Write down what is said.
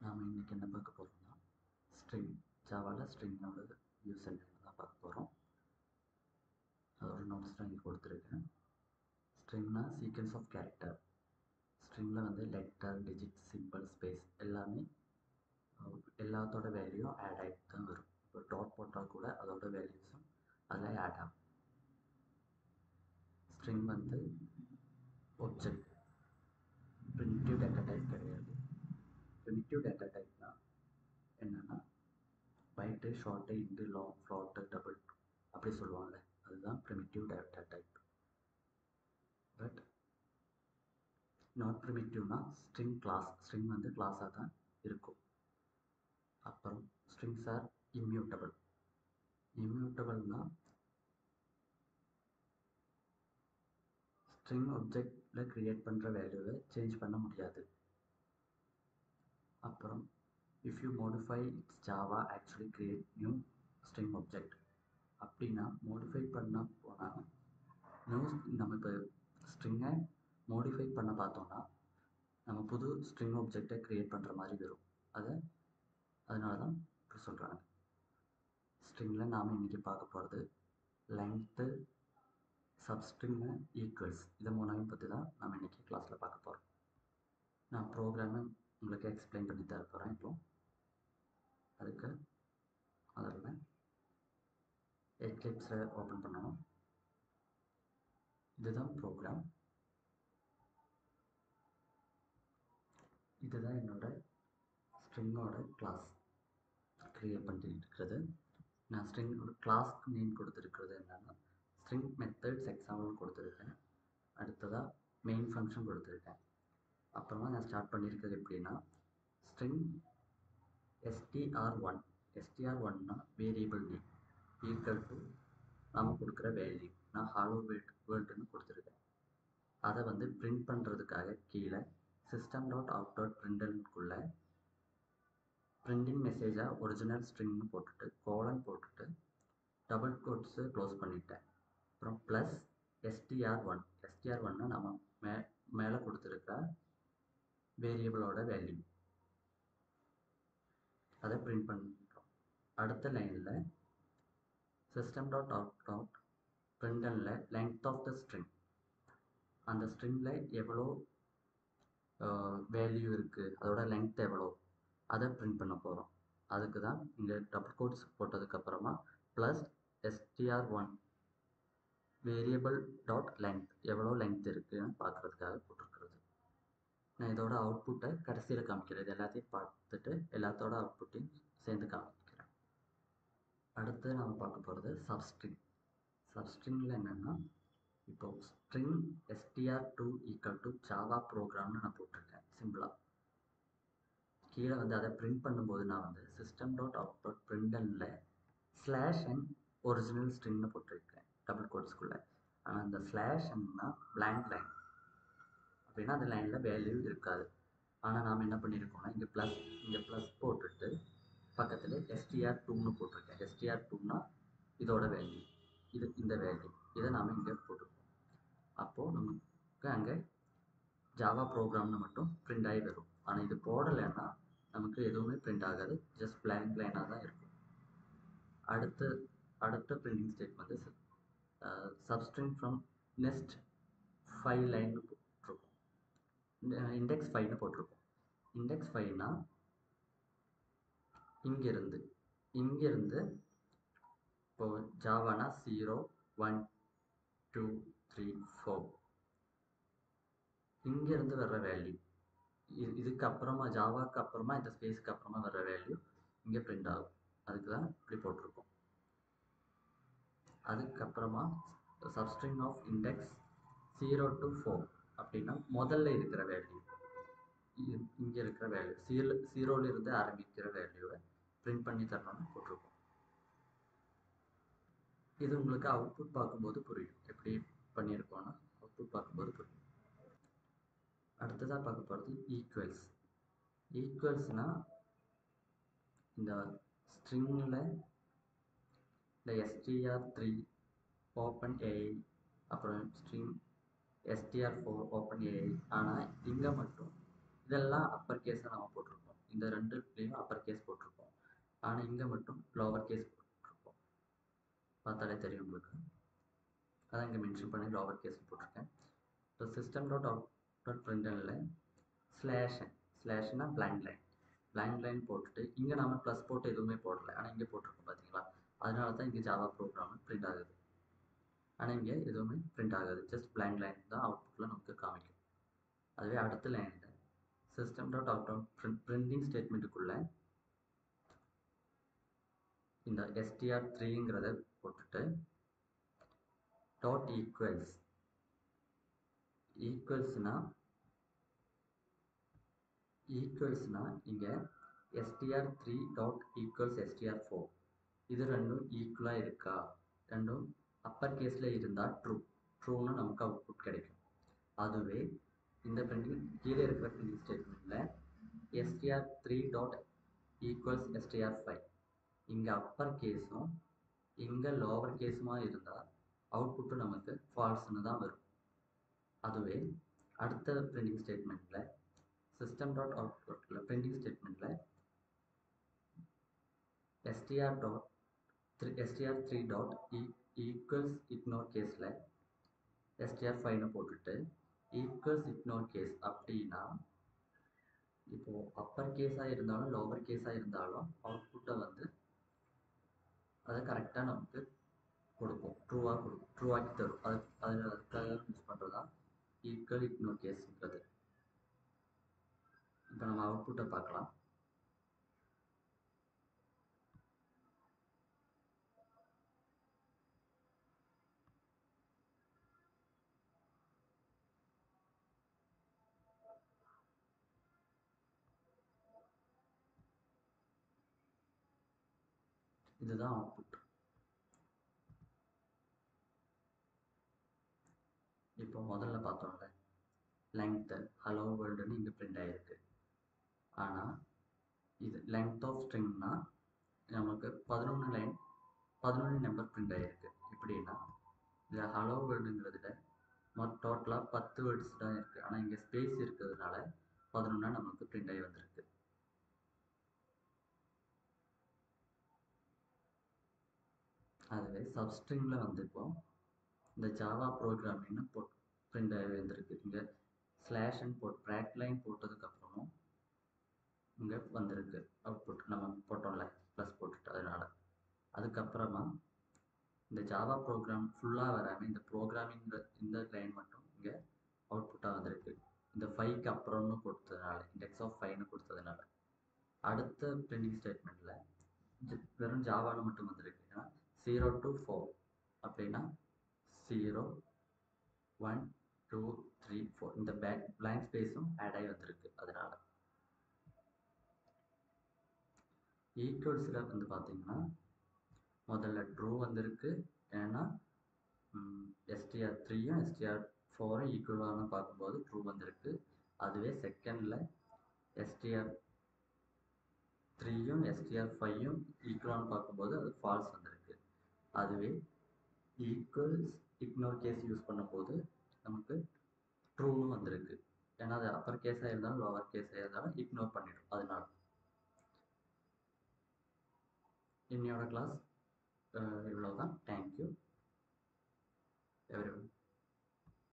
நாம் இன்றைக்கி என்ன பார்க்க போகிறோம்னா ஸ்ட்ரிங் ஜாவாவில் ஸ்ட்ரிங்கோட யூஸ் என்னன்னு தான் பார்க்க போகிறோம். அதோட நோட்ஸ் தான் இங்கே கொடுத்துருக்கேன். ஸ்ட்ரிங்னா சீக்வன்ஸ் ஆஃப் கேரக்டர். ஸ்ட்ரிங்கில் வந்து லெட்டர், டிஜிட், சிம்பிள், ஸ்பேஸ் எல்லாமே எல்லாத்தோட வேல்யூவும் ஆட் ஆகிட்டு தான் வரும். இப்போ டாட் போட்டால் கூட அதோட வேல்யூஸும் அதில் ஆட் ஆகும். ஸ்ட்ரிங் வந்து ஒப்ஜெக்ட், ப்ரிமிட்டிவ் டேட்டா டைப் கிடையாது. ப்ரிமிட்டிவ் டேட்டா டைப்னா என்னென்னா byte, short, int, long, float, double அப்படி சொல்லுவாங்கள்ல, அதுதான் primitive data type. But not ப்ரிமிட்டிவ்னா ஸ்ட்ரிங் கிளாஸ். ஸ்ட்ரிங் வந்து கிளாஸாக தான் இருக்கும். அப்புறம் ஸ்ட்ரிங்ஸ் ஆர் இம்மியூட்டபிள். இம்மியூட்டபிள்னா ஸ்ட்ரிங் ஆப்ஜெக்டில் க்ரியேட் பண்ணுற வேல்யூவை சேஞ்ச் பண்ண முடியாது. அப்புறம் if you modify its Java actually create new string object. அப்படின்னா மோடிஃபை பண்ண போனால் நம்ம இப்போ ஸ்ட்ரிங்கை மோடிஃபை பண்ண பார்த்தோம்னா நம்ம புது ஸ்ட்ரிங் ஆப்ஜெக்டை க்ரியேட் பண்ணுற மாதிரி வரும். அதனால தான் இப்படி சொல்கிறாங்க. ஸ்ட்ரிங்கில் நாம் இன்றைக்கி பார்க்க போகிறது லென்த்து, சப்ஸ்ட்ரிங்கு, ஈக்குவல்ஸ். இதை மூணையும் பற்றி தான் நம்ம இன்றைக்கி கிளாஸில் பார்க்க போகிறோம். நான் ப்ரோக்ராமை உங்களுக்கு எக்ஸ்பிளைன் பண்ணி தர போகிறேன். இப்போ அதுக்கு அதில் எக்லிப்ஸை ஓப்பன் பண்ணணும். இதுதான் ப்ரோக்ராம். இதுதான் என்னோட ஸ்ட்ரிங்கோட கிளாஸ் க்ரியேட் பண்ணிட்டு இருக்கிறது. நான் ஸ்ட்ரிங்கோட கிளாஸ்க்கு நேம் கொடுத்துருக்கிறது என்னென்னா ஸ்ட்ரிங் மெத்தட்ஸ் எக்ஸாம்பிள் கொடுத்துருக்கேன். அடுத்ததாக மெயின் ஃபங்க்ஷன் கொடுத்துருக்கேன். அப்புறமா நான் ஸ்டார்ட் பண்ணியிருக்கிறது எப்படின்னா ஸ்ட்ரிங் str1. str1னா வேரியபிள் நேம் ஈக்குவல் டு நாம் கொடுக்குற வேல்யூ. நான் ஹாலோ வேர்ல்டுன்னு கொடுத்துருக்கேன். அதை வந்து பிரிண்ட் பண்ணுறதுக்காக கீழே system.out.printlnக்குள்ளே பிரிண்டிங் மெசேஜாக ஒரிஜினல் ஸ்ட்ரிங்னு போட்டுட்டு கோலன் போட்டுட்டு டபுள் கோட்ஸு க்ளோஸ் பண்ணிட்டேன். அப்புறம் ப்ளஸ் str1. str1னா நம்ம மேலே கொடுத்துருக்க வேரியபிளோட வேல்யூ, அதை பிரிண்ட் பண்ணுறோம். அடுத்த லைனில் system.out.printlnல லென்த் ஆஃப் த ஸ்ட்ரிங், அந்த ஸ்ட்ரிங்கில் எவ்வளோ வேல்யூ இருக்குது, அதோட லென்த் எவ்வளோ, அதை பிரிண்ட் பண்ண போகிறோம். அதுக்கு தான் இங்கே டபுள் கோட்ஸ் போட்டதுக்கப்புறமா plus str1 variable dot length, எவ்வளோ லென்த் இருக்குதுன்னு பார்க்குறதுக்காக போட்டிருக்கிறது. நான் இதோட அவுட்புட்டை கடைசியில் காமிக்கிறது. எல்லாத்தையும் பார்த்துட்டு எல்லாத்தோட அவுட்புட்டையும் சேர்ந்து காமிக்கிறேன். அடுத்து நம்ம பார்க்க போகிறது சப்ஸ்ட்ரிங். சப்ஸ்ட்ரிங்கில் என்னென்னா இப்போ string str2 equal to Java ப்ரோக்ராம்னு நான் போட்டிருக்கேன் சிம்பிளாக. கீழே வந்து அதை பிரிண்ட் பண்ணும்போது நான் வந்து system.out.printlnல /n ஒரிஜினல் ஸ்ட்ரிங்னு போட்டிருக்கேன் டபுள் கோட்ஸ்குள்ளே. ஆனால் அந்த /nனா blank லைன், அப்படின்னா அந்த லைனில் வேல்யூ இருக்காது. ஆனால் நாம் என்ன பண்ணியிருக்கோம்னா இங்கே ப்ளஸ் போட்டுட்டு பக்கத்தில் str2ன்னு போட்டிருக்கேன். str2னா இதோட வேல்யூ, இந்த வேல்யூ, இதை நாம் இங்கே போட்டிருக்கோம். அப்போது நமக்கு அங்கே ஜாவா ப்ரோக்ராம்னு மட்டும் பிரிண்ட் ஆகி வரும். ஆனால் இது போடலைன்னா நமக்கு எதுவுமே பிரிண்ட் ஆகாது, ஜஸ்ட் பிளாங்க் லைனாக தான் இருக்கும். அடுத்த printing statement substring from next 5 line போட்டிருக்கோம். இண்டெக்ஸ் 5ன்னு போட்டிருக்கோம். இண்டெக்ஸ் 5னா இங்கேருந்து இப்போ ஜாவானா 0 1 2 3 4 இங்கேருந்து வர்ற வேல்யூ, இதுக்கு அப்புறமா ஜாவாக்கு அப்புறமா இந்த ஸ்பேஸுக்கு அப்புறமா வர்ற வேல்யூ இங்கே பிரிண்ட் ஆகும். அதுக்கு தான் இப்படி போட்டிருக்கோம். அதுக்கப்புறமா சப்ஸ்ட்ரிங் ஆஃப் இண்டெக்ஸ் 0 to 4 அப்படின்னா முதல்ல இருக்கிற வேல்யூ, இங்கே இருக்கிற வேல்யூ 0லிருந்து ஆரம்பிக்கிற வேல்யூவை பிரிண்ட் பண்ணி தரணும்னு போட்டிருக்கோம். இது உங்களுக்கு அவுட்புட் பார்க்கும்போது புரியும், எப்படி பண்ணியிருக்கோன்னா அவுட்புட் பார்க்கும்போது புரியும். அடுத்ததாக பார்க்க போகிறது ஈக்குவல்ஸ். ஈக்குவல்ஸ்னால் இந்த ஸ்ட்ரிங்கில் இந்த str3 ஓப்பன் ஏஐ, அப்புறம் ஸ்ட்ரிங் str4 ஓப்பன் ஏஐ. ஆனால் இங்கே மட்டும் இதெல்லாம் அப்பர் கேஸாக நம்ம போட்டிருக்கோம். இந்த ரெண்டுலேயும் அப்பர் கேஸ் போட்டிருப்போம். ஆனால் இங்கே மட்டும் லோவர் கேஸ் போட்டிருப்போம். பார்த்தாலே தெரியும் உங்களுக்கு. அதான் இங்கே மென்ஷன் பண்ணி லோவர் கேஸ் போட்டிருக்கேன். இப்போ சிஸ்டம் டாட் அவுட் டாட் பிரிண்டனில் ஸ்லாஷ்னா பிளாங்க் லைன் போட்டுட்டு இங்கே நம்ம ப்ளஸ் போட்டு எதுவுமே போடலை, ஆனால் இங்கே போட்டிருக்கோம் பார்த்தீங்களா. அதனால தான் இங்கே ஜாவா ப்ரோக்ராம் பிரிண்ட் ஆகுது. ஆனால் இங்கே எதுவுமே பிரிண்ட் ஆகாது, ஜஸ்ட் பிளாங்க் லைன் தான் அவுட்புட்டில் நமக்கு காமிக்கும். அதுவே அடுத்த லைனில் system dot out dot printing ஸ்டேட்மெண்ட்டுக்குள்ளே இந்த str3ங்கிறத போட்டுட்டு டாட் ஈக்குவல்ஸ்னா இங்கே str3 டாட் ஈக்குவல்ஸ் str4 இது ரெண்டும் ஈக்குவலாக இருக்கா, ரெண்டும் அப்பர் கேஸில் இருந்தால் ட்ரூன்னு நமக்கு அவுட்புட் கிடைக்கும். அதுவே இந்த பிரிண்டிங் கீழே இருக்கிற பிரிண்டிங் ஸ்டேட்மெண்ட்டில் str3 டாட் ஈக்குவல்ஸ் str5 இங்கே அப்பர் கேஸும் இங்கே லோவர் கேஸுமா இருந்தால் அவுட்புட்டு நமக்கு ஃபால்ஸ்னு தான் வரும். அதுவே அடுத்த பிரிண்டிங் ஸ்டேட்மெண்ட்டில் சிஸ்டம் டாட் அவுட்புட்டில் பிரிண்டிங் ஸ்டேட்மெண்ட்டில் str3 டாட் ஈக்குவல்ஸ் இக்னோர் கேஸில் str5ன்னு போட்டுட்டு ஈக்குவல்ஸ் இக்னோர் கேஸ் அப்படின்னா இப்போது அப்பர் கேஸாக இருந்தாலும் லோவர் கேஸாக இருந்தாலும் அவுட்புட்டை வந்து அதை கரெக்டாக நமக்கு கொடுக்கும், ட்ரூவாக்கி தரும். அதுக்காக யூஸ் பண்ணுறது தான் ஈக்குவல் இக்னோர் கேஸ்ங்கிறது. இப்போ நம்ம அவுட்புட்டை பார்க்கலாம். இதுதான் அவுட்புட். இப்போ முதல்ல பார்த்தோம்ல லெங்க்த்து ஹலோ வேர்ல்டுன்னு இங்கே பிரிண்ட் ஆகிருக்கு. ஆனால் இது லெங்த் ஆஃப் ஸ்ட்ரிங்னா நமக்கு 11 நம்பர் பிரிண்ட் ஆகிருக்கு. எப்படின்னா இதில் ஹலோ வேர்ல்டுங்கிறதுல டோட்டலாக 10 வேர்ட்ஸ் தான் இருக்குது, ஆனால் இங்கே ஸ்பேஸ் இருக்கிறதுனால 11 நமக்கு பிரிண்ட் ஆகி வந்திருக்கு. அதுவே சப்ஸ்ட்ரிங்கில் வந்து இப்போ இந்த ஜாவா ப்ரோக்ராமிங்னு பிரிண்ட் ஆகி வந்திருக்கு. இங்கே ஸ்லாஷ்ன்னு ப்ராக் லைன் போட்டதுக்கப்புறமும் இங்கே வந்திருக்கு அவுட்புட். நம்ம போட்டோம்ல ப்ளஸ் போட்டுட்டு அதனால் அதுக்கப்புறமா இந்த ஜாவா ப்ரோக்ராம் ஃபுல்லாக வராமல் இந்த ப்ரோக்ராமிங்கிற இந்த லைன் மட்டும் இங்கே அவுட்புட்டாக வந்திருக்கு. இந்த 5க்கு அப்புறம்னு கொடுத்ததுனால இண்டெக்ஸ் ஆஃப் 5ன்னு கொடுத்ததுனால அடுத்த பிரிண்டிங் ஸ்டேட்மெண்ட்டில் வெறும் ஜாவான்னு மட்டும் வந்திருக்கு. ஏன்னா 0 to 4 அப்படின்னா 0 1 2 3 4 இந்த பிளாங்க் ஸ்பேஸும் ஆட் ஆகி வந்திருக்கு. அதனால ஈக்குவல்ஸில் வந்து பார்த்தீங்கன்னா முதல்ல ட்ரூ வந்திருக்கு, ஏன்னா str3யும் str4ம் ஈக்குவலான பார்க்கும்போது ட்ரூ வந்திருக்கு. அதுவே செகண்டில் str3யும் str5யும் ஈக்குவலான பார்க்கும்போது அது ஃபால்ஸ் வந்திருக்கு. அதுவே ஈக்குவல்ஸ் இக்னோர் கேஸ் யூஸ் பண்ணும்போது நமக்கு ட்ரூன்னு வந்திருக்கு. ஏன்னா அது அப்பர் கேஸாக இருந்தாலும் லோவர் கேஸாக இருந்தாலும் இக்னோர் பண்ணிடும். அதனால இன்னையோட கிளாஸ் இவ்வளோதான். Thank you everyone.